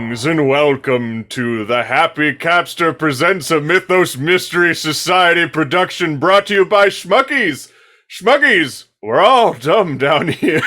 Greetings and welcome to the Happy Capster Presents a Mythos Mystery Society production brought to you by Schmuckies. Schmuckies, we're all dumb down here.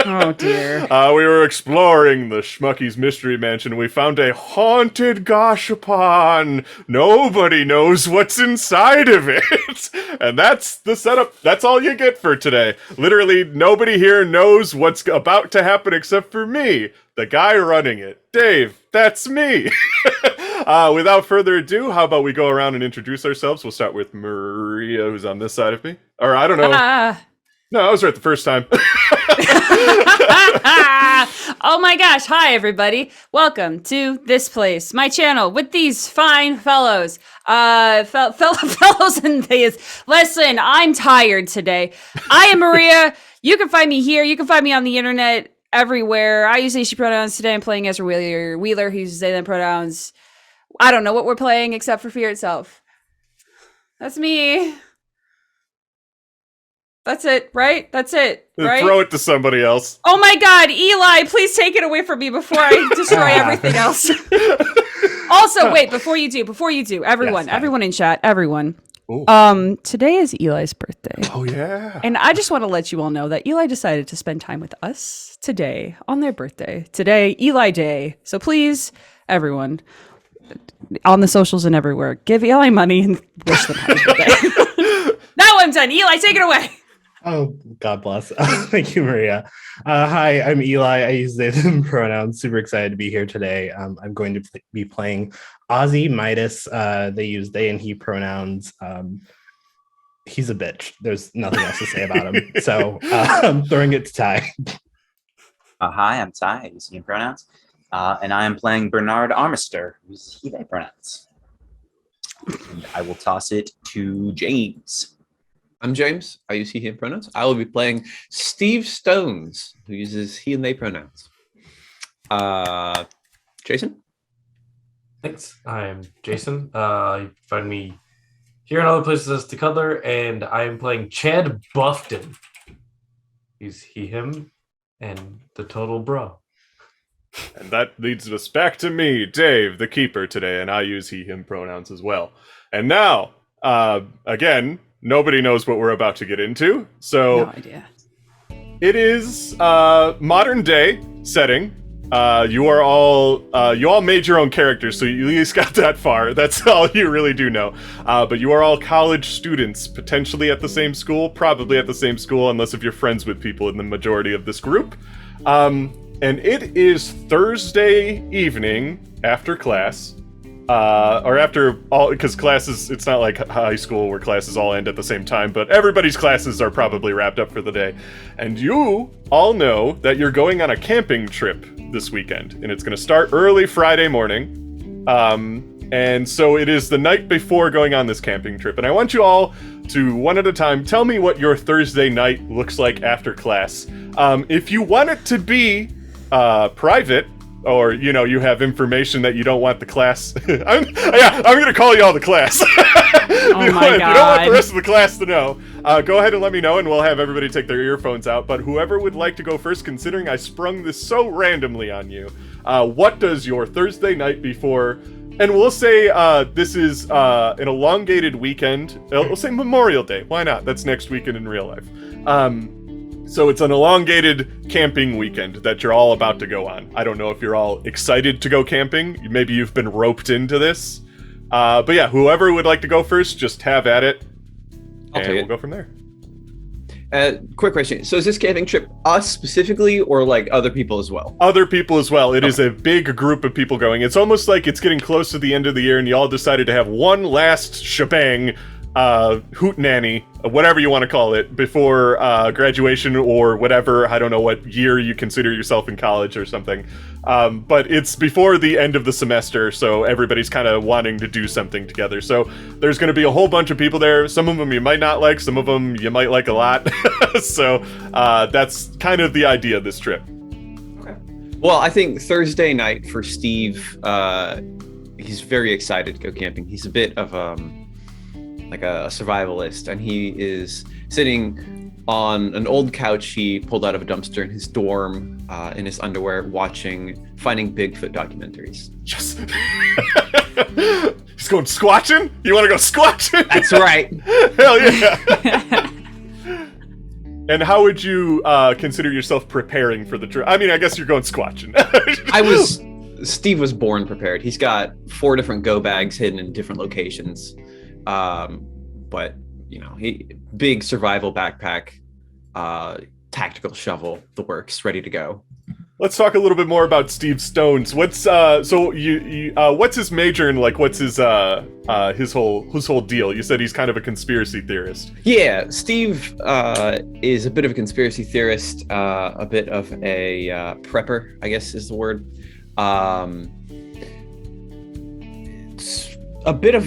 Oh dear. We were exploring the Schmuckies Mystery Mansion. We found a haunted gashapon. Nobody knows what's inside of it. And that's the setup. That's all you get for today. Literally, nobody here knows what's about to happen except for me, the guy running it. Dave, that's me. Without further ado, how about we go around and introduce ourselves? We'll start with Maria, who's on this side of me. Or I don't know. No, I was right the first time. Oh my gosh. Hi, everybody. Welcome to this place, my channel with these fine fellows. Fellows and these. Listen, I'm tired today. I am Maria. You can find me here. You can find me on the internet everywhere. I use they, she pronouns. Today I'm playing Ezra Wheeler. He uses they, them pronouns. I don't know what we're playing except for Fear itself. That's me. That's it, right? That's it, right? Throw it to somebody else. Oh my god, Eli, please take it away from me before I destroy everything else. Also, wait, before you do, everyone in chat, everyone. Ooh. Today is Eli's birthday. Oh yeah. And I just want to let you all know that Eli decided to spend time with us today on their birthday. Today, Eli Day. So please, everyone, on the socials and everywhere, give Eli money and wish them happy birthday. Now I'm done. Eli, take it away. Oh, God bless. Thank you, Maria. Hi, I'm Eli. I use they, them pronouns. Super excited to be here today. I'm going to be playing Ozzy Midas. They use they and he pronouns. He's a bitch. There's nothing else to say about him. So I'm throwing it to Ty. Hi, I'm Ty. I use he pronouns. And I am playing Bernard Armister, who's he, they pronouns. And I will toss it to James. I'm James. I use he, him pronouns. I will be playing Steve Stones, who uses he and they pronouns. Jason? Thanks. I'm Jason. You find me here and other places as the Cuddler, and I am playing Chad Buffton. He's he, him, and the total bro. And that leads us back to me, Dave, the keeper today, and I use he, him pronouns as well. And now, again, nobody knows what we're about to get into, so No idea. It is modern day setting. You all made your own characters, so you at least got that far. That's all you really do know. But you are all college students, potentially at the same school, probably at the same school, unless if you're friends with people in the majority of this group. And it is Thursday evening after class. Or after all, because classes, it's not like high school where classes all end at the same time, but everybody's classes are probably wrapped up for the day. And you all know that you're going on a camping trip this weekend, and it's going to start early Friday morning. And so it is the night before going on this camping trip. And I want you all to, one at a time, tell me what your Thursday night looks like after class. If you want it to be private, or, you know, you have information that you don't want the class... I'm going to call you all the class. Oh my god. If you don't want the rest of the class to know, go ahead and let me know, and we'll have everybody take their earphones out. But whoever would like to go first, considering I sprung this so randomly on you, what does your Thursday night before... And we'll say this is an elongated weekend. We'll say Memorial Day. Why not? That's next weekend in real life. So it's an elongated camping weekend that you're all about to go on. I don't know if you're all excited to go camping. Maybe you've been roped into this. But yeah, whoever would like to go first, just have at it. And we'll go from there. Quick question. So is this camping trip us specifically, or like other people as well? Other people as well. It is a big group of people going. It's almost like it's getting close to the end of the year and you all decided to have one last shebang, hootenanny, whatever you want to call it, before graduation or whatever. I don't know what year you consider yourself in college or something. But it's before the end of the semester, so everybody's kind of wanting to do something together. So there's going to be a whole bunch of people there. Some of them you might not like, some of them you might like a lot. So that's kind of the idea of this trip. Okay. Well, I think Thursday night for Steve, he's very excited to go camping. He's a bit of like a survivalist, and he is sitting on an old couch he pulled out of a dumpster in his dorm, in his underwear, finding Bigfoot documentaries. Yes. He's going squatching? You want to go squatching? That's right. Hell yeah. And how would you consider yourself preparing for the trip? I mean, I guess you're going squatching. Steve was born prepared. He's got 4 different go bags hidden in different locations. But, big survival backpack, tactical shovel, the works, ready to go. Let's talk a little bit more about Steve Stones. What's what's his major and like what's his whole deal? You said he's kind of a conspiracy theorist. Yeah, Steve is a bit of a conspiracy theorist, a bit of a prepper, I guess is the word. It's a bit of,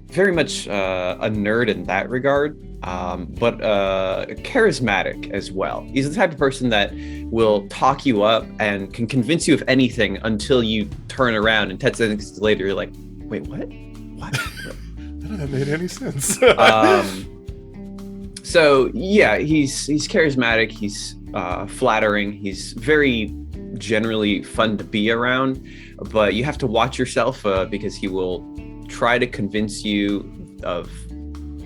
very much a nerd in that regard, but charismatic as well. He's the type of person that will talk you up and can convince you of anything until you turn around and 10 seconds later you're like, wait, what? What? None of that made any sense. So yeah, he's charismatic, he's flattering, he's very generally fun to be around, but you have to watch yourself because he will try to convince you of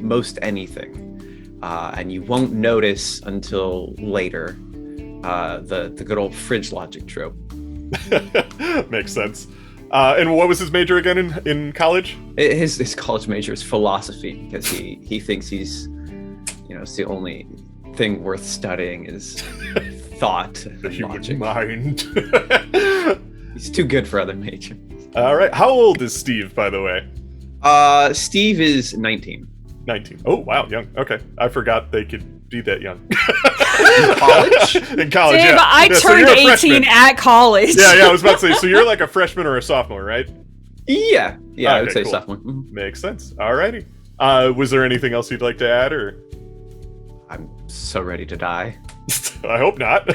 most anything, and you won't notice until later. The good old fridge logic trope. Makes sense. And what was his major again in college? His college major is philosophy because he thinks he's, it's the only thing worth studying is thought and The human logic. mind. He's too good for other majors. All right. How old is Steve, by the way? Steve is 19. 19. Oh, wow, young. Okay. I forgot they could be that young. In college? In college, Dave, yeah. I Yeah, so turned you're a 18 freshman. at college. Yeah, I was about to say, so you're like a freshman or a sophomore, right? Yeah, I would Okay, say cool. sophomore. Mhm. Makes sense. Alrighty. Was there anything else you'd like to add, or? I'm so ready to die. I hope not.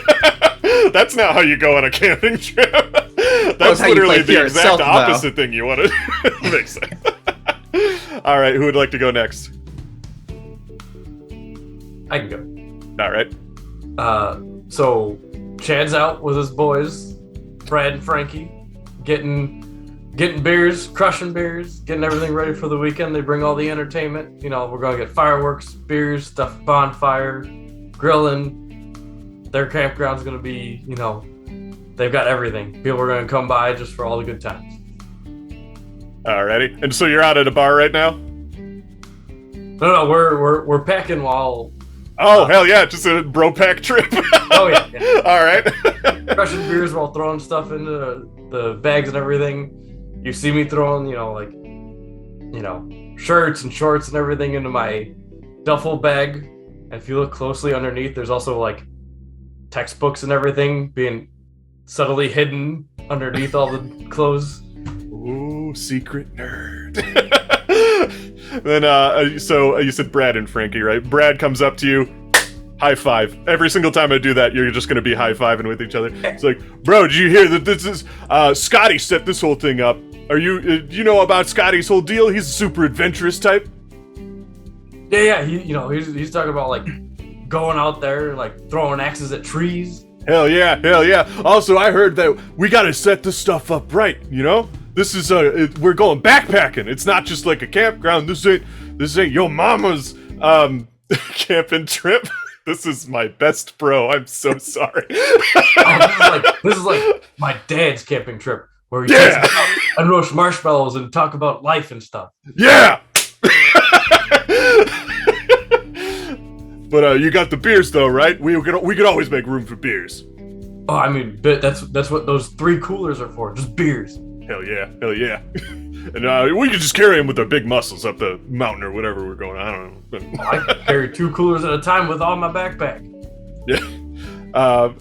That's not how you go on a camping trip. That's how you literally play the Fear exact itself, though. opposite thing you want to. Makes sense. All right, who would like to go next? I can go. All right. So Chad's out with his boys, Brad and Frankie, getting beers, crushing beers, getting everything ready for the weekend. They bring all the entertainment. We're gonna get fireworks, beers, stuff, bonfire, grilling. Their campground's gonna be, they've got everything. People are gonna come by just for all the good times. Alrighty. And so you're out at a bar right now? No, we're packing while. Oh, hell yeah, just a bro pack trip. Oh yeah. All right. Crushing beers while throwing stuff into the bags and everything. You see me throwing, shirts and shorts and everything into my duffel bag. And if you look closely underneath, there's also like textbooks and everything being subtly hidden underneath all the clothes. Ooh, secret nerd. Then, so you said Brad and Frankie, right? Brad comes up to you, high five. Every single time I do that, you're just gonna be high fiving with each other. It's like, bro, did you hear that this is, Scotty set this whole thing up. Do you know about Scotty's whole deal? He's a super adventurous type. Yeah, he's talking about like going out there, like throwing axes at trees. Hell yeah. Also, I heard that we gotta set this stuff up right, This is, we're going backpacking. It's not just like a campground. This ain't your mama's, camping trip. This is my best bro. I'm so sorry. This is like my dad's camping trip where he takes us out and roast marshmallows and talk about life and stuff. Yeah. But you got the beers though, right? We could always make room for beers. Oh, but that's what those 3 coolers are for, just beers. Hell yeah. And we could just carry them with our big muscles up the mountain or whatever we're going. I don't know. I carry 2 coolers at a time with all my backpack. Yeah.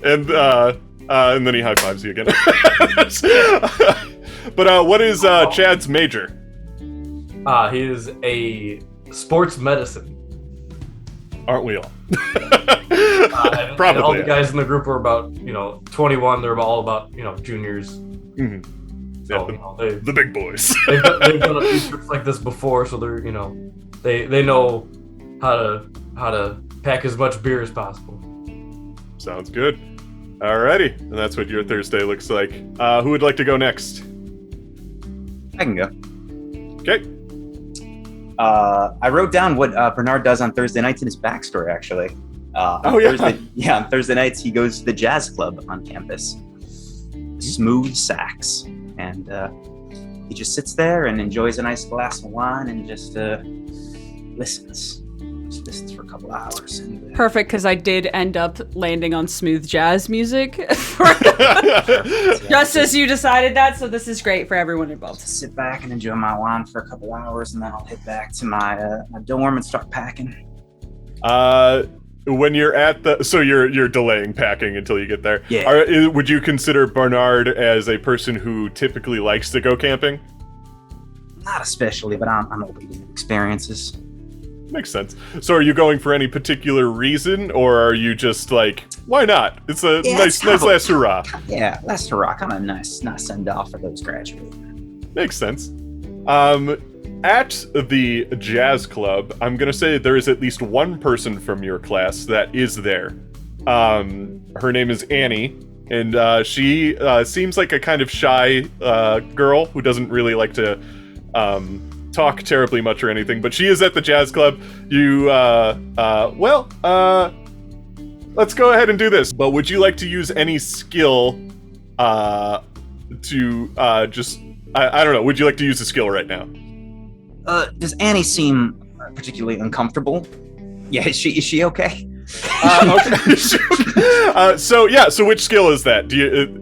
And then he high fives you again. But what is Chad's major? He is a sports medicine. Aren't we all? Probably. And all the yeah. guys in the group are about 21. They're all about juniors. Mhm. So, Yeah, the big boys. they've done a few trips like this before, so they're they know how to pack as much beer as possible. Sounds good. Alrighty, and that's what your Thursday looks like. Who would like to go next? I can go. Okay. I wrote down what Bernard does on Thursday nights in his backstory, actually. On Thursday nights, he goes to the jazz club on campus. Smooth Sax. And he just sits there and enjoys a nice glass of wine and just listens. Just listens for a couple hours. And, Perfect, because I did end up landing on smooth jazz music. Just as you decided that, so this is great for everyone involved. Sit back and enjoy my wine for a couple hours, and then I'll head back to my dorm and start packing. When you're at so you're delaying packing until you get there. Yeah. Would you consider Bernard as a person who typically likes to go camping? Not especially, but I'm open to new experiences. Makes sense. So are you going for any particular reason, or are you just like, why not? It's a nice last hurrah. Yeah, last hurrah. Kind of nice send off for those graduating. Makes sense. At the jazz club, I'm gonna say there is at least one person from your class that is there. Her name is Annie, and she seems like a kind of shy girl who doesn't really like to talk terribly much or anything, but she is at the jazz club. Let's go ahead and do this. But would you like to use any skill I don't know, would you like to use a skill right now? Does Annie seem particularly uncomfortable? Yeah, is she okay? Okay. So which skill is that? Do you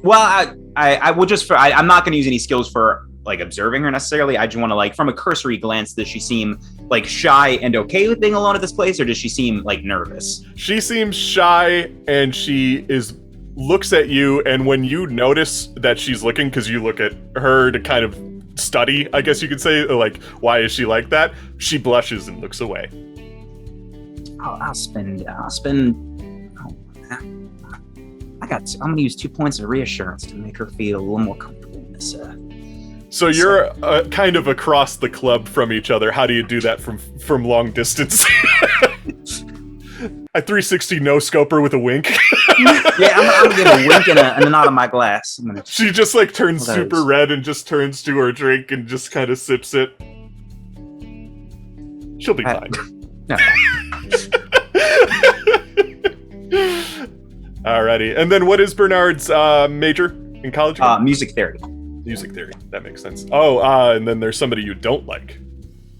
Well, I will just I'm not going to use any skills for like observing her necessarily. I just want to, like, from a cursory glance, does she seem like shy and okay with being alone at this place, or does she seem like nervous? She seems shy, and she looks at you, and when you notice that she's looking, because you look at her to kind of study, I guess you could say, like, why is she like that? She blushes and looks away. I'm gonna use 2 points of reassurance to make her feel a little more comfortable in this. So you're kind of across the club from each other. How do you do that from long distance? A 360 no-scoper with a wink. Yeah, I'm gonna give a wink and a nod on my glass. She just like turns super red and just turns to her drink and just kind of sips it. She'll be fine. No. Alrighty, and then what is Bernard's major in college? Music theory. Music theory. That makes sense. Oh, and then there's somebody you don't like,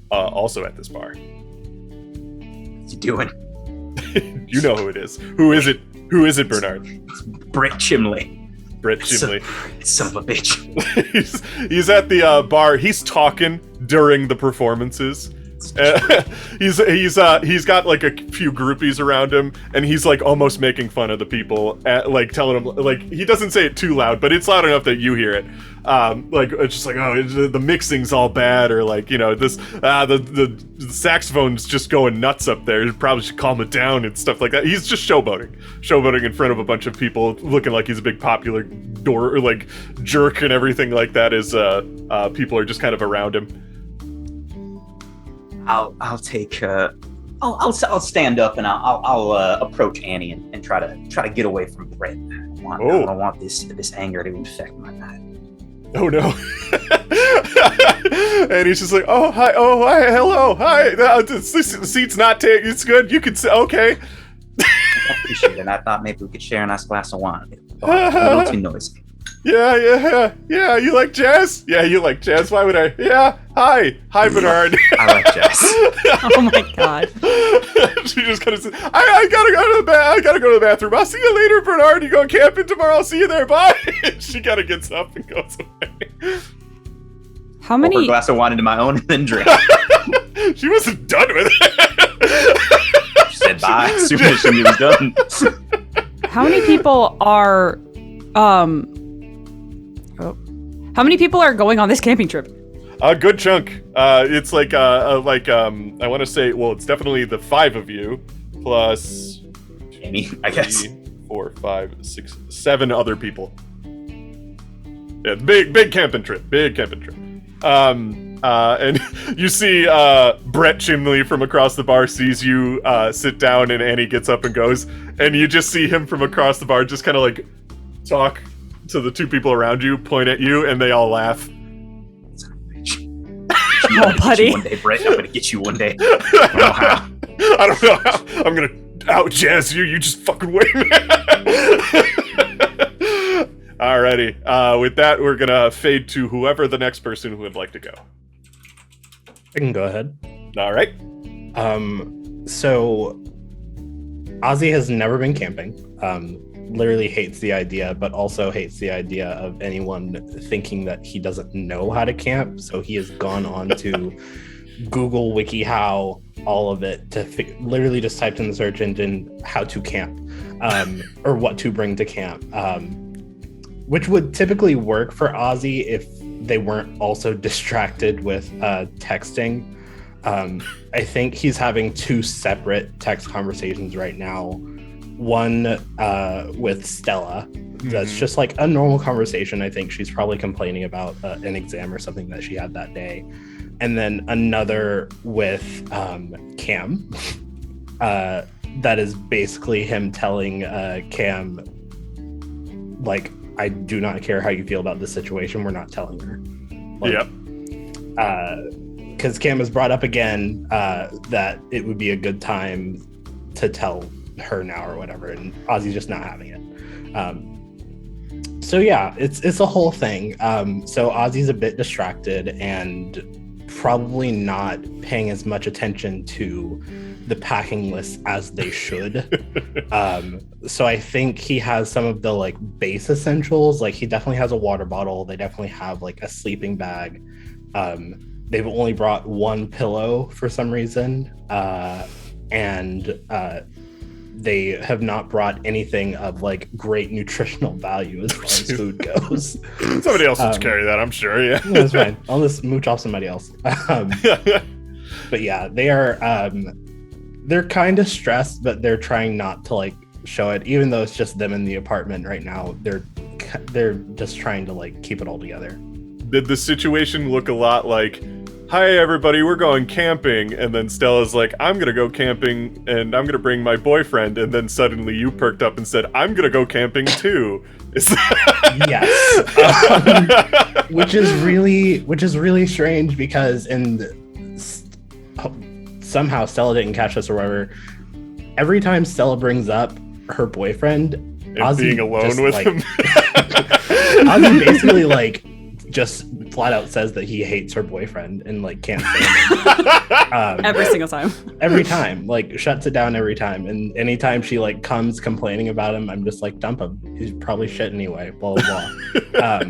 also at this bar. What's he doing? You know who it is. Who is it? Who is it, Bernard? It's Britt Chimley. Britt Chimley. Son of a bitch. he's at the bar. He's talking during the performances. He's got like a few groupies around him, and he's like almost making fun of the people, like telling them, like, he doesn't say it too loud, but it's loud enough that you hear it. Like, it's just like, oh, the mixing's all bad, or like, you know, this the saxophone's just going nuts up there. You probably should calm it down and stuff like that. He's just showboating in front of a bunch of people, looking like he's a big popular jerk and everything like that. As people are just kind of around him. I'll take. I'll stand up and I'll approach Annie and try to get away from Brett. I don't want this anger to infect my night. Oh no! And he's just like, oh hi, hello, hi. The seat's not taken. It's good. You can say okay. I appreciate it. I thought maybe we could share a nice glass of wine. A little too noisy. Yeah. You like jazz? Yeah, you like jazz. Why would I? Yeah. Hi, Bernard. I like jazz. Oh my god. She just kind of says, I gotta go to the bathroom. I'll see you later, Bernard. You going camping tomorrow? I'll see you there. Bye. She kind of gets up and goes away. How many? Pour a glass of wine into my own and then drink. She wasn't done with it. She said bye. As soon as she was done. How many people are How many people are going on this camping trip? A good chunk. It's like I want to say, well, it's definitely the 5 of you plus Amy, I guess. 3, 4, 5, 6, 7 other people. Yeah, big camping trip. And you see Brett Chimley from across the bar sees you sit down, and Annie gets up and goes, and you just see him from across the bar just kind of like talk to the two people around you, point at you, and they all laugh. Oh, buddy. One day, Brett. I'm gonna get you one day. I don't know how. I don't know how. I'm gonna out jazz you. You just fucking wait, man. Alrighty. With that, we're gonna fade to whoever the next person who would like to go. I can go ahead. All right. So Ozzy has never been camping. Literally hates the idea, but also hates the idea of anyone thinking that he doesn't know how to camp. So he has gone on to Google WikiHow, all of it, to literally just typed in the search engine how to camp, or what to bring to camp, which would typically work for Ozzy if they weren't also distracted with texting. I think he's having two separate text conversations right now. One with Stella, that's just like a normal conversation. I think she's probably complaining about an exam or something that she had that day. And then another with Cam, that is basically him telling Cam, like, I do not care how you feel about this situation. We're not telling her. Like, yep. Because Cam has brought up again that it would be a good time to tell her now or whatever, and Ozzy's just not having it. So yeah, it's a whole thing. So Ozzy's a bit distracted and probably not paying as much attention to the packing list as they should. So I think he has some of the like base essentials. Like he definitely has a water bottle. They definitely have like a sleeping bag. They've only brought one pillow for some reason, and they have not brought anything of like great nutritional value as far as food goes. Somebody else will carry that, I'm sure. Yeah, that's fine. I'll just mooch off somebody else. But yeah, they are. They're kind of stressed, but they're trying not to like show it, even though it's just them in the apartment right now. They're just trying to like keep it all together. Did the situation look a lot like, hi everybody, we're going camping, and then Stella's like, I'm gonna go camping and I'm gonna bring my boyfriend, and then suddenly you perked up and said, I'm gonna go camping too? Yes. Which is really strange, because somehow Stella didn't catch this or whatever. Every time Stella brings up her boyfriend, and Ozzy being alone with him. Ozzy basically like just flat out says that he hates her boyfriend and like can't stand him. Every single time. Every time, like shuts it down every time. And anytime she like comes complaining about him, I'm just like, dump him. He's probably shit anyway. Blah blah blah.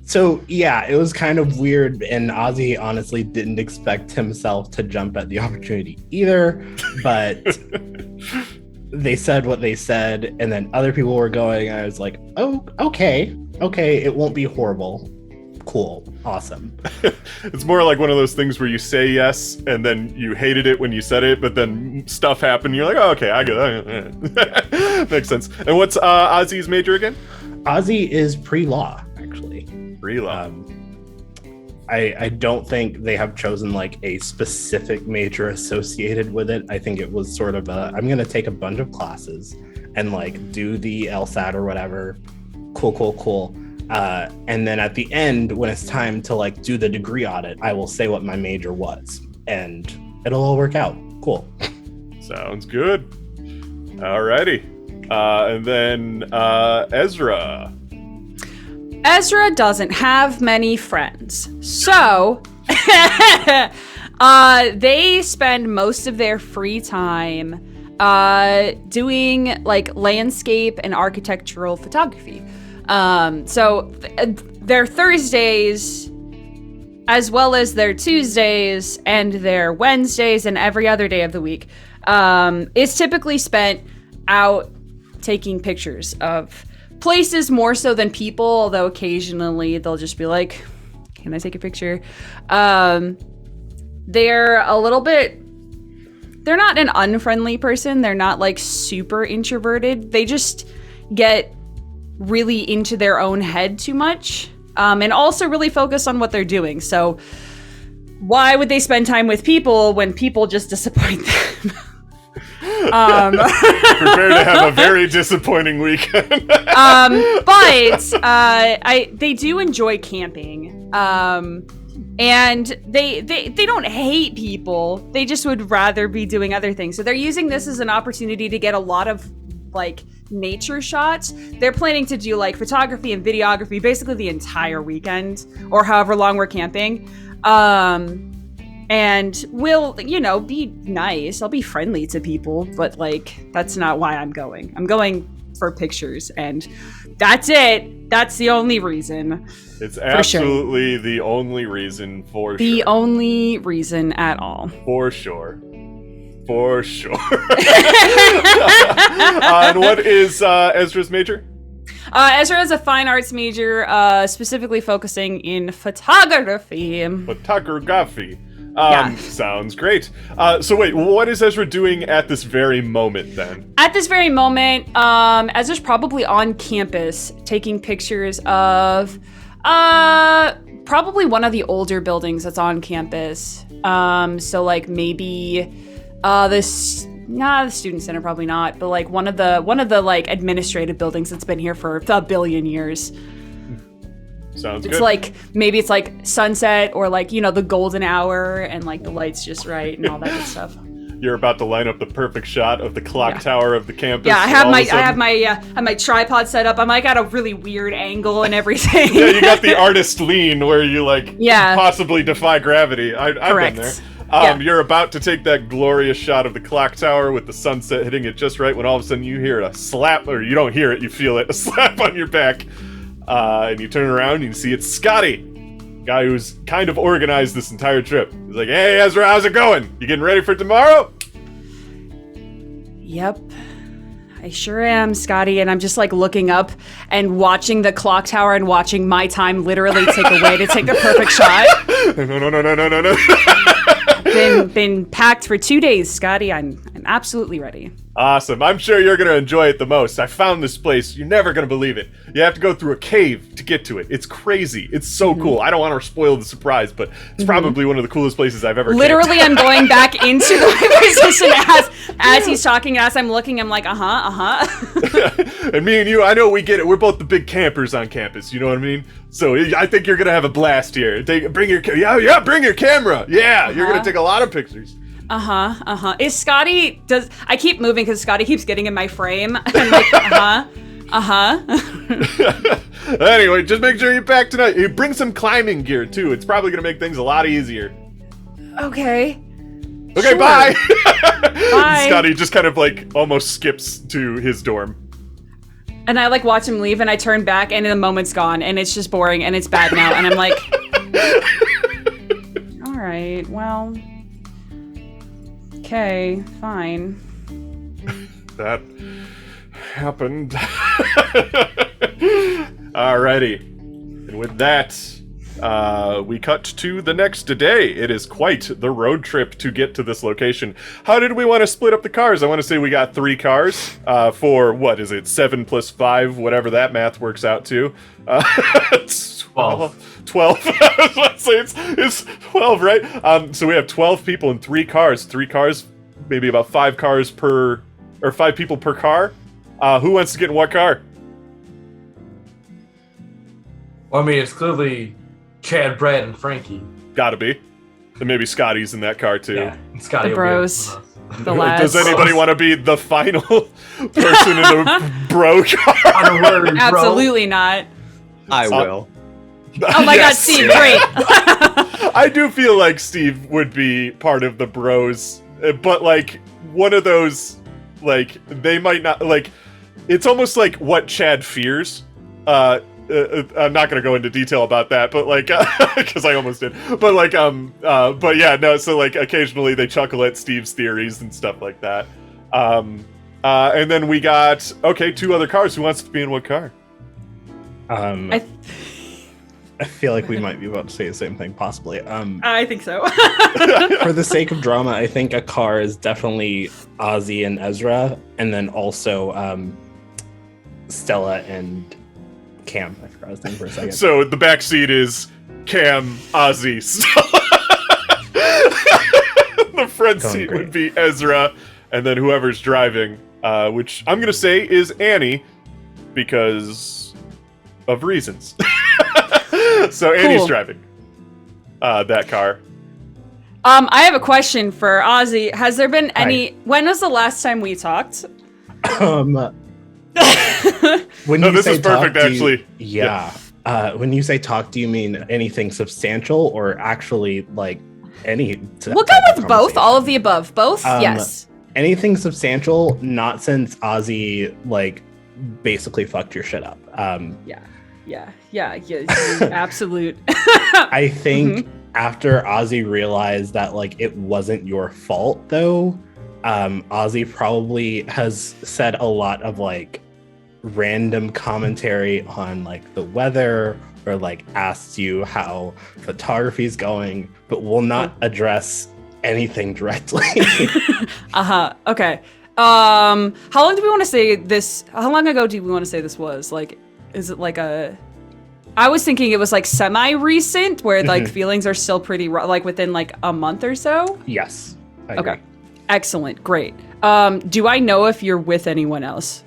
So yeah, it was kind of weird, and Ozzy honestly didn't expect himself to jump at the opportunity either. But they said what they said, and then other people were going. I was like, oh, okay, it won't be horrible. Cool, awesome. It's more like one of those things where you say yes, and then you hated it when you said it, but then stuff happened. You're like, oh, okay, I get it. Makes sense. And what's Ozzy's major again? Ozzy is pre-law, actually. Pre-law. I don't think they have chosen like a specific major associated with it. I think it was sort of I'm going to take a bunch of classes and like do the LSAT or whatever. Cool. And then at the end, when it's time to like do the degree audit, I will say what my major was, and it'll all work out. Cool. Sounds good. Alrighty. And then Ezra. Ezra doesn't have many friends, so they spend most of their free time doing like landscape and architectural photography. So their Thursdays, as well as their Tuesdays and their Wednesdays and every other day of the week, is typically spent out taking pictures of places more so than people, although occasionally they'll just be like, can I take a picture? They're not an unfriendly person. They're not like super introverted. They just get really into their own head too much. and also really focus on what they're doing. So why would they spend time with people when people just disappoint them? Prepare to have a very disappointing weekend. They do enjoy camping. And they don't hate people. They just would rather be doing other things. So they're using this as an opportunity to get a lot of like nature shots. They're planning to do like photography and videography basically the entire weekend or however long we're camping. And we'll, be nice. I'll be friendly to people, but like that's not why I'm going. I'm going for pictures, and that's it. That's the only reason. It's absolutely the only reason for sure. The only reason at all. For sure. For sure. And what is Ezra's major? Ezra is a fine arts major, specifically focusing in photography. Photography. Yeah. Sounds great. So wait, what is Ezra doing at this very moment then? At this very moment, Ezra's probably on campus taking pictures of probably one of the older buildings that's on campus. So like maybe the student center, probably not, but like one of the like administrative buildings that's been here for a billion years. Sounds good. It's like, maybe it's like sunset or like, the golden hour and like the light's just right and all that good stuff. You're about to line up the perfect shot of the clock tower of the campus. Yeah, I have my tripod set up. I'm like at a really weird angle and everything. Yeah, you got the artist lean where you possibly defy gravity. I've been there. You're about to take that glorious shot of the clock tower with the sunset hitting it just right when all of a sudden you hear a slap, or you don't hear it, you feel it, a slap on your back. And you turn around and you see it's Scotty, guy who's kind of organized this entire trip. He's like, "Hey Ezra, how's it going? You getting ready for tomorrow?" Yep, I sure am, Scotty. And I'm just like looking up and watching the clock tower and watching my time literally take away to take the perfect shot. No. Been packed for 2 days, Scotty. I'm absolutely ready. Awesome. I'm sure you're going to enjoy it the most. I found this place. You're never going to believe it. You have to go through a cave to get to it. It's crazy. It's so cool. I don't want to spoil the surprise, but it's probably one of the coolest places I've ever Literally, camped. I'm going back into the position as he's talking, as I'm looking, I'm like, And me and you, I know we get it. We're both the big campers on campus. You know what I mean? So I think you're going to have a blast here. Bring your camera. Yeah, you're going to take a lot of pictures. Is Scotty, I keep moving because Scotty keeps getting in my frame. I'm like, Anyway, just make sure you pack tonight. You bring some climbing gear too. It's probably gonna make things a lot easier. Okay, sure. Bye. Bye. Scotty just kind of like almost skips to his dorm. And I like watch him leave and I turn back and in a moment's gone and it's just boring and it's bad now and I'm like, all right, well, okay, fine. That happened. Alrighty. And with that, we cut to the next day. It is quite the road trip to get to this location. How did we want to split up the cars? I want to say we got 3 cars for, what is it, 7 plus 5, whatever that math works out to. 12. 12. Let's say it's 12, right? So we have 12 people in 3 cars. 3 cars, maybe about 5 cars per, or 5 people per car. Who wants to get in what car? Well, I mean, it's clearly Chad, Brad, and Frankie. Gotta be. And maybe Scotty's in that car too. Yeah, Scotty. The bros. The lads. Does anybody want to be the final person in the bro car? Absolutely not. I will. Oh my God, Steve, great. I do feel like Steve would be part of the bros, but like one of those, like they might not, like it's almost like what Chad fears. I'm not gonna go into detail about that, but like, because I almost did. But like, but yeah, no. So like, occasionally they chuckle at Steve's theories and stuff like that. And then we got 2 other cars. Who wants to be in what car? I feel like we might be about to say the same thing, possibly. I think so. For the sake of drama, I think a car is definitely Ozzy and Ezra, and then also Stella and Cam. I forgot his name for a second. So the back seat is Cam, Ozzy, Stella. The front Going seat great. would be Ezra, and then whoever's driving, which I'm gonna say is Annie, because of reasons. So Annie's Cool. driving that car. I have a question for Ozzy. Has there been any? When was the last time we talked? When No, you this say is perfect, talk, do you- actually. Yeah. When you say talk, do you mean anything substantial or actually like any? We'll go with both. All of the above. Both. Yes. Anything substantial, not since Ozzy like basically fucked your shit up. Yeah. Absolute. I think after Ozzy realized that like it wasn't your fault though, Ozzy probably has said a lot of like random commentary on like the weather or like asked you how photography is going, but will not address anything directly. Okay. How long do we want to say this? How long ago do we want to say this was? Like, is it like a? I was thinking it was like semi-recent, where like feelings are still pretty like within like a month or so. Yes. I agree. Okay. Excellent. Great. Do I know if you're with anyone else?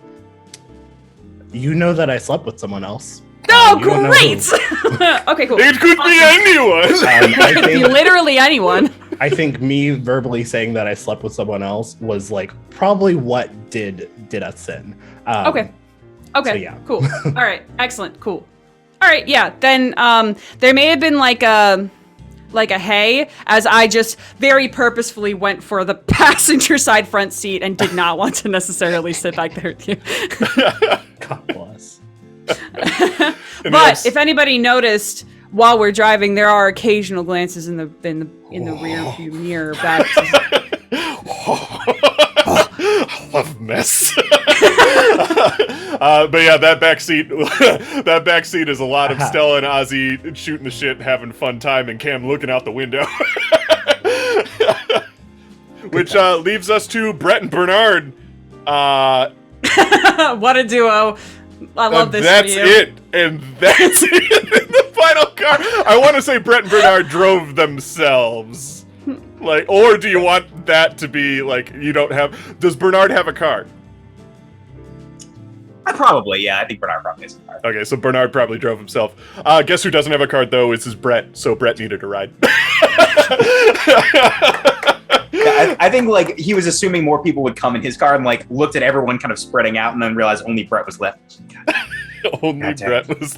You know that I slept with someone else. Oh, You don't know great! who. Okay, cool. It could be anyone. I Could be think literally anyone. I think me verbally saying that I slept with someone else was like probably what did us in. Okay. So, yeah. Cool. All right. Excellent. Cool. All right. Yeah. Then there may have been like a hey, as I just very purposefully went for the passenger side front seat and did not want to necessarily sit back there with you. God bless. And But yes, if anybody noticed while we're driving, there are occasional glances in the rear view mirror back. I love mess. But yeah, that back seat is a lot of Stella and Ozzy shooting the shit, having fun time, and Cam looking out the window. Which leaves us to Brett and Bernard. What a duo! I love this. That's for you. it, and that's it. In the final car, I want to say Brett and Bernard drove themselves. Like, or do you want that to be like you don't have? Does Bernard have a car? Probably, yeah. I think Bernard probably has a car. Okay, so Bernard probably drove himself. Guess who doesn't have a car though? Is Brett. So Brett needed a ride. Yeah, I think like he was assuming more people would come in his car and like looked at everyone kind of spreading out and then realized only Brett was left. Only God damn Brett was.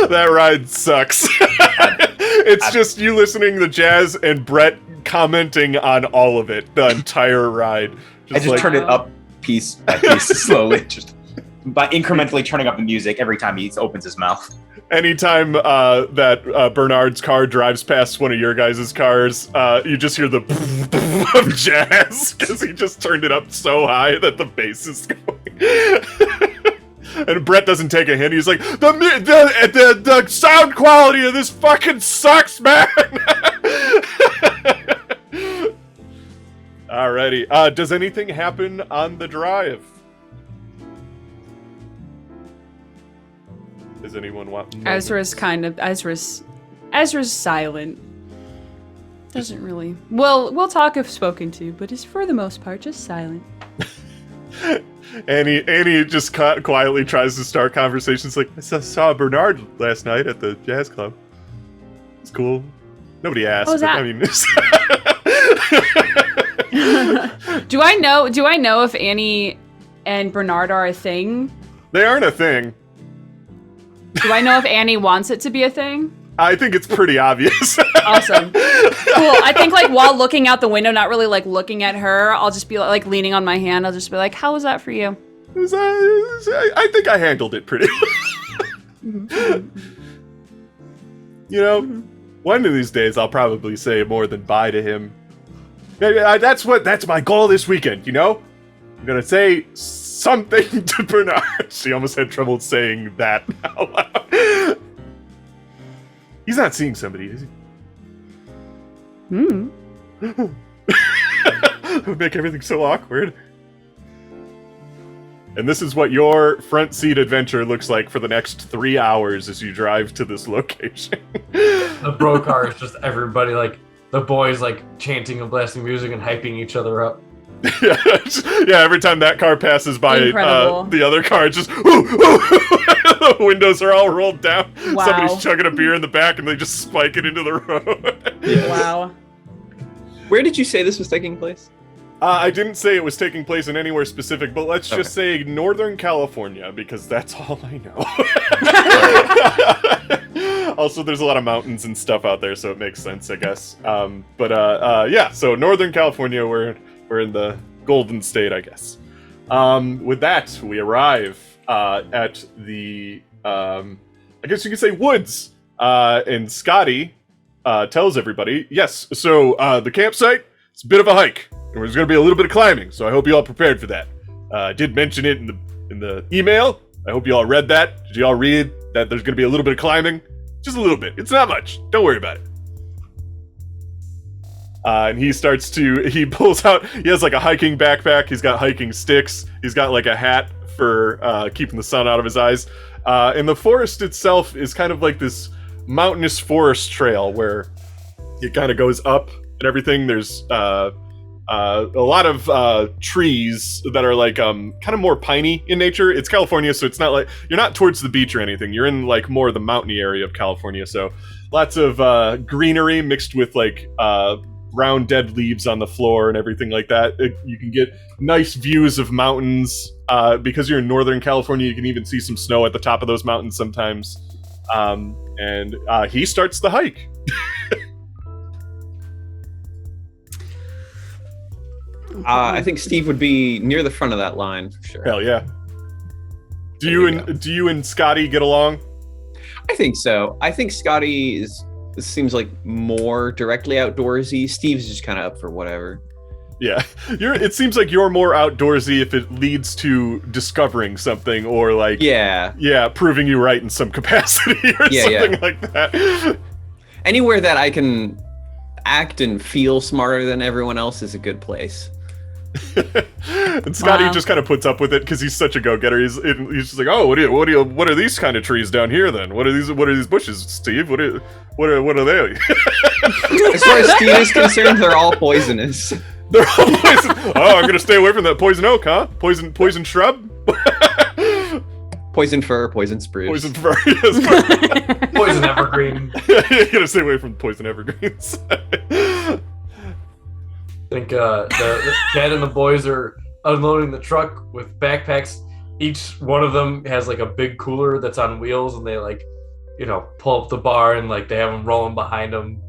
That ride sucks. It's just you listening to jazz and Brett commenting on all of it, the entire ride. I just turned it up piece by piece slowly, just by incrementally turning up the music every time he opens his mouth. Anytime that Bernard's car drives past one of your guys' cars, you just hear the of jazz because he just turned it up so high that the bass is going. And Brett doesn't take a hint. He's like, the sound quality of this fucking sucks, man. Alrighty. Does anything happen on the drive? Does anyone want? Ezra's silent. Doesn't really. We'll talk if spoken to, but is for the most part just silent. Annie just quietly tries to start conversations like, I saw Bernard last night at the jazz club. It's cool. Nobody asked. Oh, is that- I mean, Do I know if Annie and Bernard are a thing? they aren't a thing. Do I know if Annie wants it to be a thing? I think it's pretty obvious. Awesome. Cool. I think like while looking out the window, not really like looking at her, I'll just be like leaning on my hand. I'll just be like, "How was that for you?" I think I handled it pretty well. You know, one of these days I'll probably say more than bye to him. Maybe that's my goal this weekend, you know? I'm gonna say something to Bernard. She almost had trouble saying that out loud. He's not seeing somebody, is he? It would make everything so awkward. And this is what your front seat adventure looks like for the next 3 hours as you drive to this location. The bro car is just everybody, like, the boys, like, chanting and blasting music and hyping each other up. Yeah, every time that car passes by, the other car just, the windows are all rolled down. Wow. Somebody's chugging a beer in the back and they just spike it into the road. Wow. Where did you say this was taking place? I didn't say it was taking place in anywhere specific, but let's just say Northern California, because that's all I know. Also, there's a lot of mountains and stuff out there, so it makes sense, I guess. Yeah, so Northern California, we're in the Golden State, I guess. With that, we arrive at the, I guess you could say, woods. And Scotty tells everybody, yes, so the campsite, it's a bit of a hike. And there's going to be a little bit of climbing, so I hope you all prepared for that. I did mention it in the email. I hope you all read that. Did you all read that there's going to be a little bit of climbing? Just a little bit. It's not much. Don't worry about it. And he pulls out, he has like a hiking backpack. He's got hiking sticks. He's got like a hat for keeping the sun out of his eyes. And the forest itself is kind of like this mountainous forest trail where it kind of goes up and everything. There's a lot of trees that are like kind of more piney in nature. It's California, so it's not like you're not towards the beach or anything. You're in like more of the mountainy area of California, so lots of greenery mixed with like brown dead leaves on the floor and everything like that. You can get nice views of mountains because you're in Northern California. You can even see some snow at the top of those mountains sometimes. And he starts the hike. I think Steve would be near the front of that line for sure. Hell yeah. Do you and Scotty get along? I think so. I think Scotty seems like more directly outdoorsy. Steve's just kind of up for whatever. Yeah, it seems like you're more outdoorsy if it leads to discovering something or like proving you right in some capacity or something like that. Anywhere that I can act and feel smarter than everyone else is a good place. And Scotty just kind of puts up with it because he's such a go-getter. He's just like, oh, what are these kind of trees down here then? What are these bushes, Steve? What are they? As far as Steve is concerned, they're all poisonous. They're all poison. Oh, I'm gonna stay away from that poison oak, huh? Poison shrub. Poison fir, poison spruce. Poison fir, yes. Poison evergreen. You gotta stay away from poison evergreens. I think the Chad and the boys are unloading the truck with backpacks. Each one of them has like a big cooler that's on wheels, and they like, pull up the bar and like they have them rolling behind them.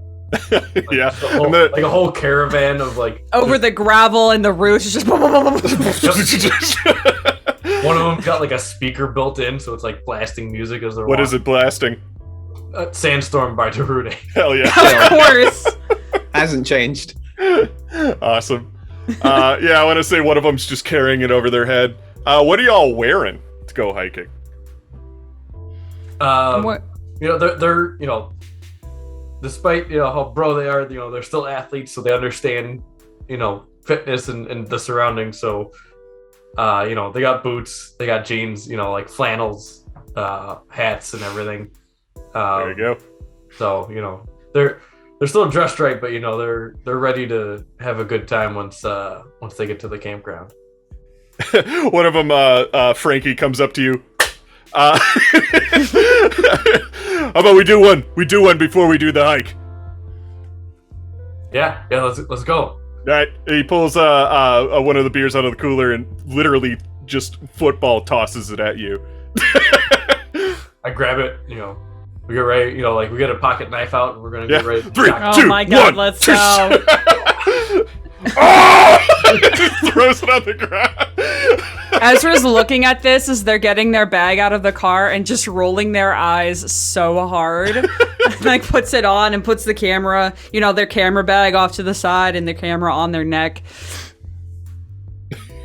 Like, yeah, like a whole caravan of like over the gravel and the roots. It's just. One of them got like a speaker built in, so it's like blasting music as they're. What is it blasting? Sandstorm by Derude. Hell yeah! Of course. Hasn't changed. Awesome. I want to say one of them's just carrying it over their head. What are y'all wearing to go hiking? They're despite how bro they are, they're still athletes, so they understand fitness and the surroundings. So they got boots, they got jeans, like flannels, hats and everything. There you go. So they're still dressed right, but they're ready to have a good time once they get to the campground. One of them, Frankie, comes up to you. How about we do one? We do one before we do the hike. Yeah. Let's go. All right. He pulls one of the beers out of the cooler and literally just football tosses it at you. I grab it. We get ready. We get a pocket knife out and we're gonna get ready. 3, 2, oh my God! 1. Let's go. Oh! Just throws it on the ground. Ezra's looking at this as they're getting their bag out of the car and just rolling their eyes so hard. Like puts it on and puts the camera, their camera bag off to the side and the camera on their neck.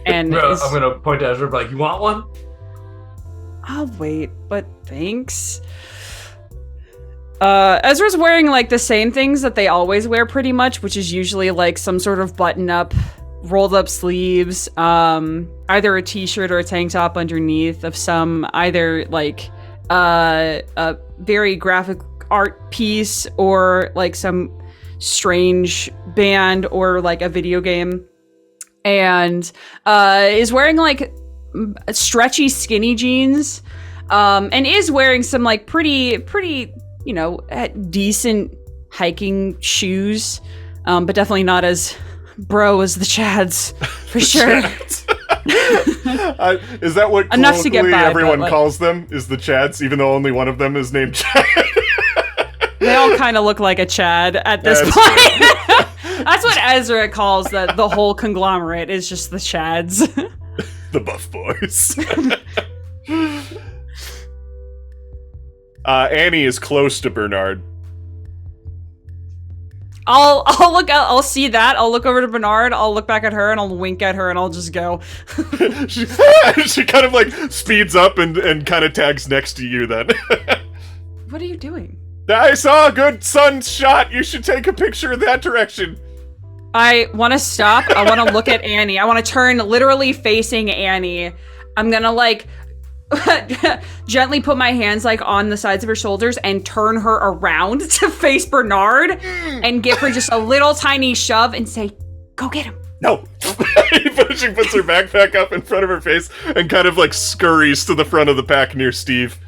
And I'm gonna point to Ezra, like, you want one? I'll wait, but thanks. Ezra's wearing like the same things that they always wear pretty much, which is usually like some sort of button up, rolled up sleeves, either a t-shirt or a tank top underneath of some either like a very graphic art piece or like some strange band or like a video game, and is wearing like stretchy skinny jeans, and is wearing some like pretty decent hiking shoes, but definitely not as bro as the Chads for sure. Is that what Enough to get by, everyone like, calls them? Is the Chads, even though only one of them is named Chad? They all kind of look like a Chad at this That's point. That's what Ezra calls the whole conglomerate, is just the Chads. The Buff Boys. Annie is close to Bernard. I'll see that. I'll look over to Bernard, I'll look back at her, and I'll wink at her, and I'll just go. she kind of like speeds up and kind of tags next to you then. What are you doing? I saw a good sun shot. You should take a picture in that direction. I want to stop. I want to look at Annie. I want to turn literally facing Annie. I'm going to like gently put my hands like on the sides of her shoulders and turn her around to face Bernard and give her just a little tiny shove and say, "Go get him." No. She puts her backpack up in front of her face and kind of like scurries to the front of the pack near Steve.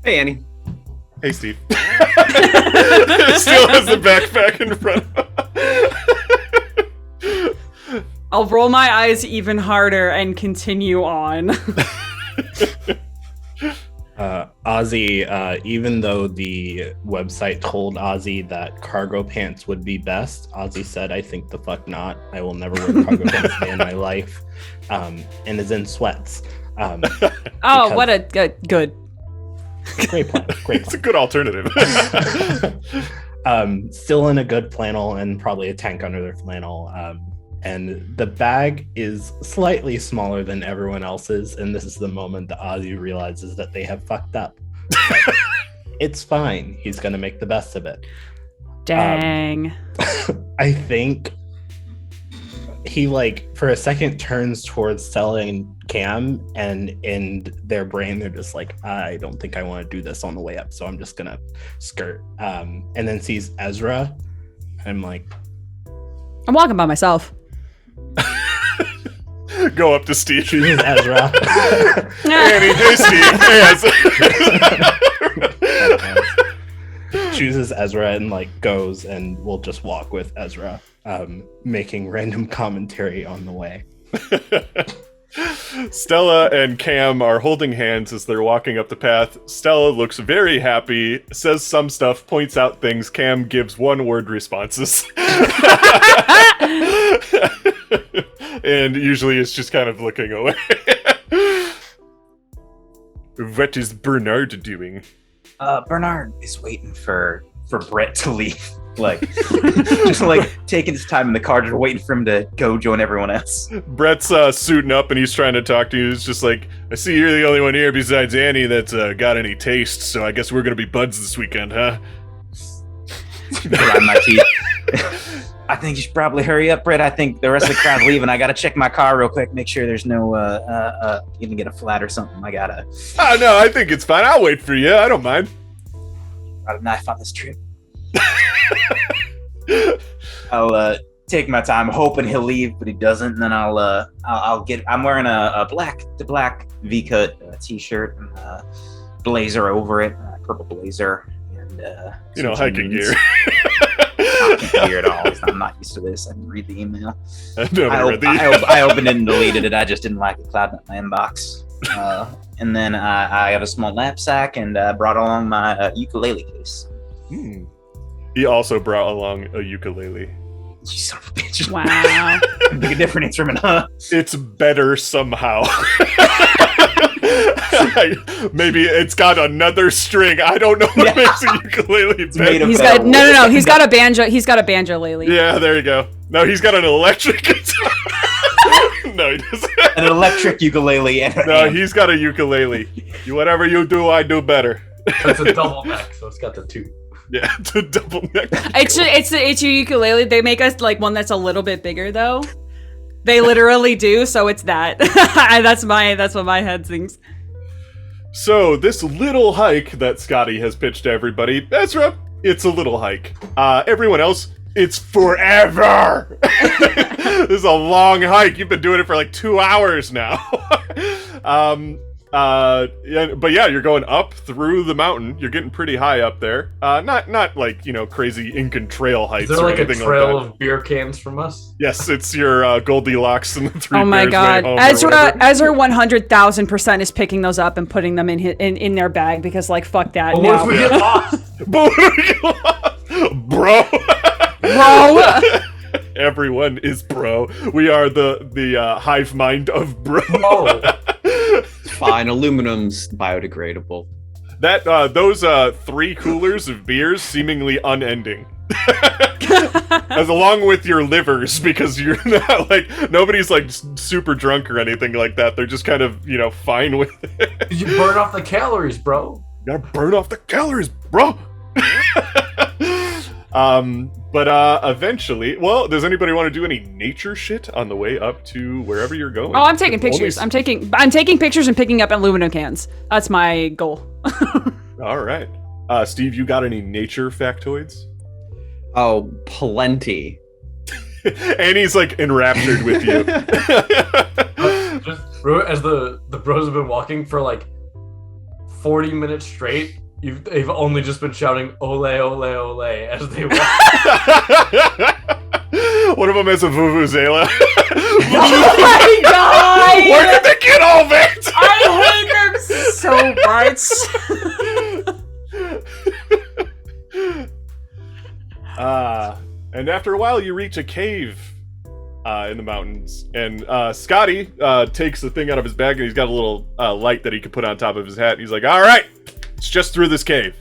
Hey, Annie. Hey, Steve. Still has the backpack in front of him. I'll roll my eyes even harder and continue on. Ozzy, even though the website told Ozzy that cargo pants would be best, Ozzy said, "I think the fuck not. I will never wear cargo pants again in my life," and is in sweats. Oh, what a good. Great plan. Great It's a plan. good alternative. Still in a good flannel and probably a tank under their flannel. And the bag is slightly smaller than everyone else's, and this is the moment that Ozzy realizes that they have fucked up. But it's fine. He's gonna make the best of it. Dang. I think he like for a second turns towards Stella and Cam, and in their brain they're just like, I don't think I want to do this on the way up, so I'm just gonna skirt. And then sees Ezra. I'm like, I'm walking by myself. Go up to Steve. chooses Ezra. Annie, hey, Steve. Hey, Ezra. Chooses Ezra and like goes, and we'll just walk with Ezra, making random commentary on the way. Stella and Cam are holding hands as they're walking up the path. Stella looks very happy, says some stuff, points out things. Cam gives one-word responses. And usually it's just kind of looking away. What is Bernard doing? Bernard is waiting for Brett to leave. Like, just like taking his time in the car, just waiting for him to go join everyone else. Brett's suiting up and he's trying to talk to you. He's just like, I see you're the only one here besides Annie that's got any taste, so I guess we're gonna be buds this weekend, huh? Grind my teeth. I think you should probably hurry up, Brett. I think the rest of the crowd's leaving. I gotta check my car real quick, make sure there's no you can get a flat or something. I gotta. Oh no, I think it's fine. I'll wait for you. I don't mind. Got a knife on this trip. I'll take my time, hoping he'll leave, but he doesn't. And then I'll get. I'm wearing a black V-cut t-shirt and a blazer over it, purple blazer, and hiking jeans. gear. Not gear at all. I'm not used to this. I didn't read the email. I I opened it and deleted it. I just didn't like it clouding up my inbox. And then I have a small knapsack and brought along my ukulele case. He also brought along a ukulele. You son of a bitch. Wow. Big a different instrument, huh? It's better somehow. Maybe it's got another string. I don't know what makes a ukulele better. He's got no. He's got a banjo. He's got a banjo lately. Yeah, there you go. No, he's got an electric guitar. No, he doesn't. An electric ukulele. No, he's got a ukulele. Whatever you do, I do better. It's a double neck, so it's got the two. Yeah, it's a double neck. It's your ukulele. They make us like one that's a little bit bigger though. They literally do, so it's that. That's what my head thinks. So this little hike that Scotty has pitched to everybody, Ezra, it's a little hike. Everyone else, it's forever. This is a long hike. You've been doing it for like 2 hours now. But yeah, you're going up through the mountain. You're getting pretty high up there. Not like, crazy Incan trail heights Is there or like a anything trail like that. of beer cans from us? Yes, it's your Goldilocks and the Three Oh my Bears god. Way Home or whatever. Ezra 100,000% is picking those up and putting them in their bag because like fuck that. But No. what if we get lost? Bro. Bro. Everyone is bro. We are the hive mind of bro. Oh, Fine, aluminum's biodegradable. That those 3 coolers of beers seemingly unending. As along with your livers, because you're not like nobody's like super drunk or anything like that. They're just kind of fine with it. you burn off the calories, bro. You gotta burn off the calories, bro. But eventually, well, does anybody want to do any nature shit on the way up to wherever you're going? Oh, I'm taking Only- pictures. I'm taking pictures and picking up aluminum cans. That's my goal. All right, Steve, you got any nature factoids? Oh, plenty. And he's like enraptured with you. Just as the bros have been walking for like 40 minutes straight, they've only just been shouting "Ole, ole, ole" as they walk. One of them has a vuvuzela. Oh my god! Where did they get all that? I hate them so much. And after a while, you reach a cave in the mountains, and Scotty takes the thing out of his bag, and he's got a little light that he can put on top of his hat. He's like, "All right, it's just through this cave."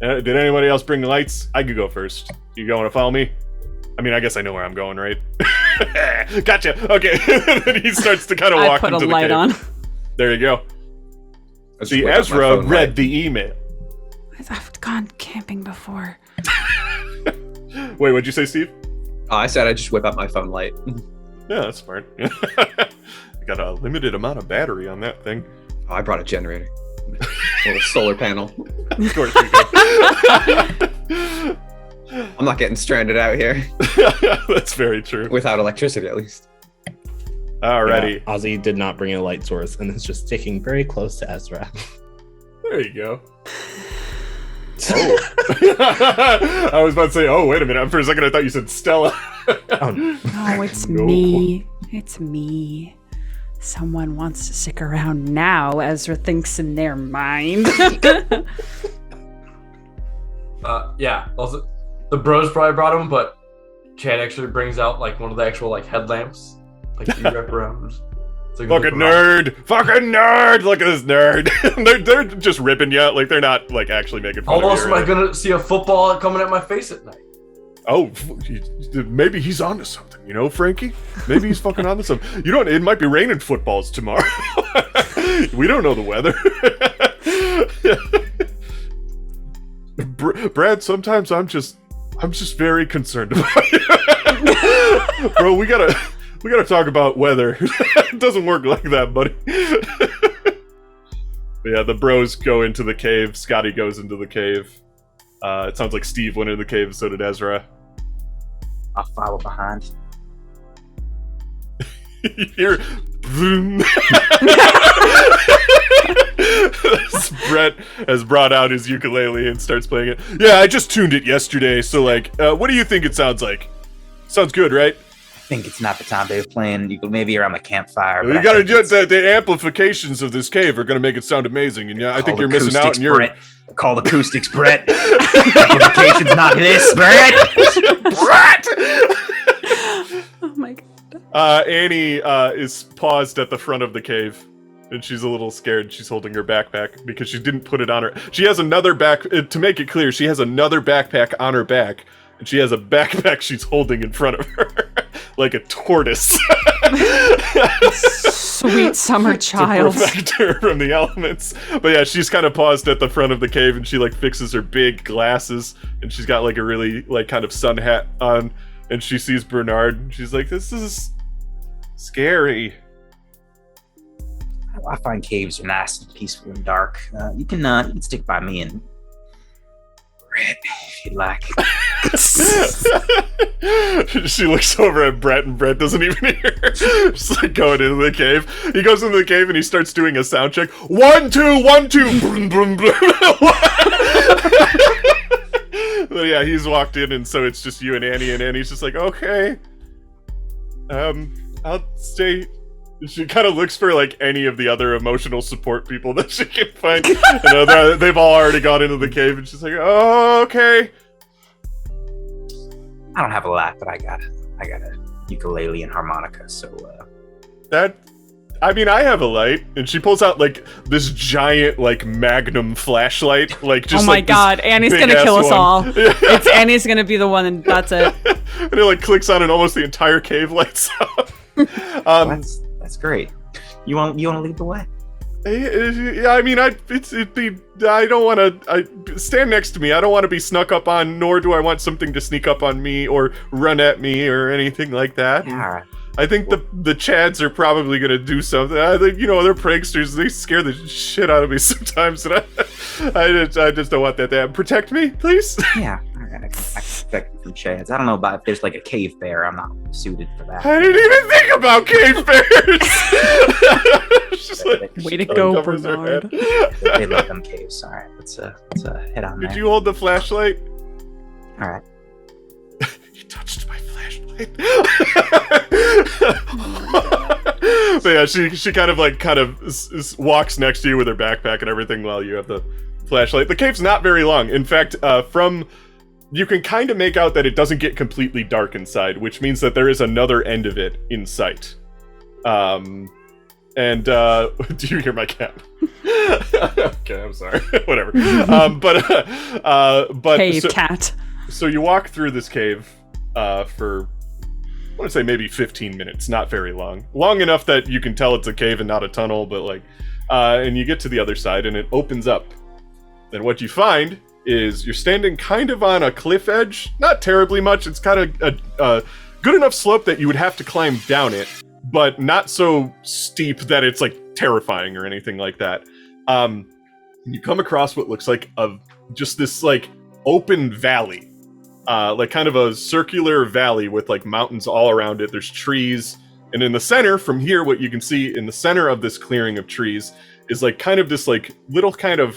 Did anybody else bring lights? I could go first. You want to follow me? I mean, I guess I know where I'm going, right? Gotcha. Okay. Then he starts to kind of I walk put into a the light cave. on. There you go. I just See, whip out my Ezra phone read light. the email. I've gone camping before. Wait, what'd you say, Steve? Oh, I said I just whip out my phone light. Yeah, that's smart. You got a limited amount of battery on that thing. Oh, I brought a generator. A little solar panel. Of course you do. I'm not getting stranded out here That's very true. without electricity, at least. Alrighty. Yeah, Ozzy did not bring a light source and is just sticking very close to Ezra. There you go. Oh. I was about to say, oh, wait a minute. For a second, I thought you said Stella. Oh, no. No, it's No. me. It's me. Someone wants to stick around now, Ezra thinks in their mind. Yeah. Also, the bros probably brought them, but Chad actually brings out like one of the actual like headlamps, like you wrap around. It's like Fucking nerd. Fucking nerd. Look at this nerd. they're just ripping you out. Like, they're not, like, actually making fun How of you. else or am I anything. gonna see a football coming at my face at night? Oh, maybe he's onto something, Frankie? Maybe he's fucking onto something. It might be raining footballs tomorrow. We don't know the weather. Brad, sometimes I'm just very concerned about you. Bro, we gotta talk about weather. It doesn't work like that, buddy. But yeah, the bros go into the cave. Scotty goes into the cave. It sounds like Steve went into the cave, so did Ezra. I'll follow behind. Here, Brett has brought out his ukulele and starts playing it. Yeah, I just tuned it yesterday, so what do you think it sounds like? Sounds good, right? I think it's not the time they were playing. You could maybe around the campfire. We gotta do it. The amplifications of this cave are gonna make it sound amazing, and yeah, I think you're missing out. And you're Call acoustics, Brett. Amplification's not this, Brett. Brett. Oh my god. Annie is paused at the front of the cave, and she's a little scared. She's holding her backpack because she didn't put it on her. She has another to make it clear, she has another backpack on her back, and she has a backpack she's holding in front of her, like a tortoise. Sweet summer child. To protect her from the elements. But yeah, she's kind of paused at the front of the cave, and she fixes her big glasses, and she's got a really kind of sun hat on. and she sees Bernard, and she's like, "This is scary." I find caves are nice and peaceful and dark. You can stick by me and Brett if you'd like. She looks over at Brett, and Brett doesn't even hear her. Just like going into the cave. He goes into the cave and he starts doing a sound check. 1, 2, 1, 2. Brum, brum, brum. But yeah, he's walked in, and so it's just you and Annie, and Annie's just like, okay, I'll stay. She kind of looks for like any of the other emotional support people that she can find. They've all already gone into the cave, and she's like, oh, okay. I don't have a lot, but I got a ukulele and harmonica, so I have a light, and she pulls out like this giant like magnum flashlight, like just. Oh my like, god, Annie's gonna kill us all. It's Annie's gonna be the one, and that's it. And it like clicks on, and almost the entire cave lights up. That's great. You want to lead the way? Yeah, I mean, I don't want to stand next to me. I don't want to be snuck up on, nor do I want something to sneak up on me or run at me or anything like that. Yeah, all right. I think the Chads are probably gonna do something. I think, they're pranksters. They scare the shit out of me sometimes, and I just don't want that to happen. Protect me, please. Yeah, all right. I can protect you from Chads. I don't know about if there's like a cave bear. I'm not suited for that. I didn't even think about cave bears. Just like, way to go, Bernard. They love them caves. All right, let's head on there. Did you hold the flashlight? All right. You touched my flashlight. But yeah, she kind of walks next to you with her backpack and everything while you have the flashlight. The cave's not very long. In fact, you can kind of make out that it doesn't get completely dark inside, which means that there is another end of it in sight. Do you hear my cat? Okay, I'm sorry. Whatever. But Cave cat. So you walk through this cave for, I want to say maybe 15 minutes, not very long. Long enough that you can tell it's a cave and not a tunnel, but and you get to the other side and it opens up. And what you find is you're standing kind of on a cliff edge, not terribly much. It's kind of a good enough slope that you would have to climb down it, but not so steep that it's like terrifying or anything like that. You come across what looks like just this like open valley. Like kind of a circular valley with like mountains all around it. There's trees, and in the center, from here, what you can see in the center of this clearing of trees is like kind of this like little kind of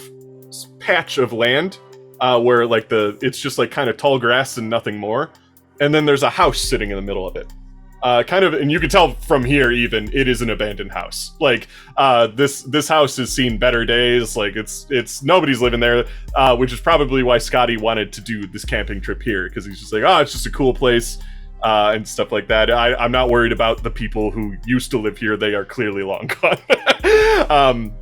patch of land where like it's just like kind of tall grass and nothing more. And then there's a house sitting in the middle of it. And you can tell from here even it is an abandoned house. Like this house has seen better days. Like it's nobody's living there, which is probably why Scotty wanted to do this camping trip here, because he's just like, oh, it's just a cool place and stuff like that. I'm not worried about the people who used to live here. They are clearly long gone.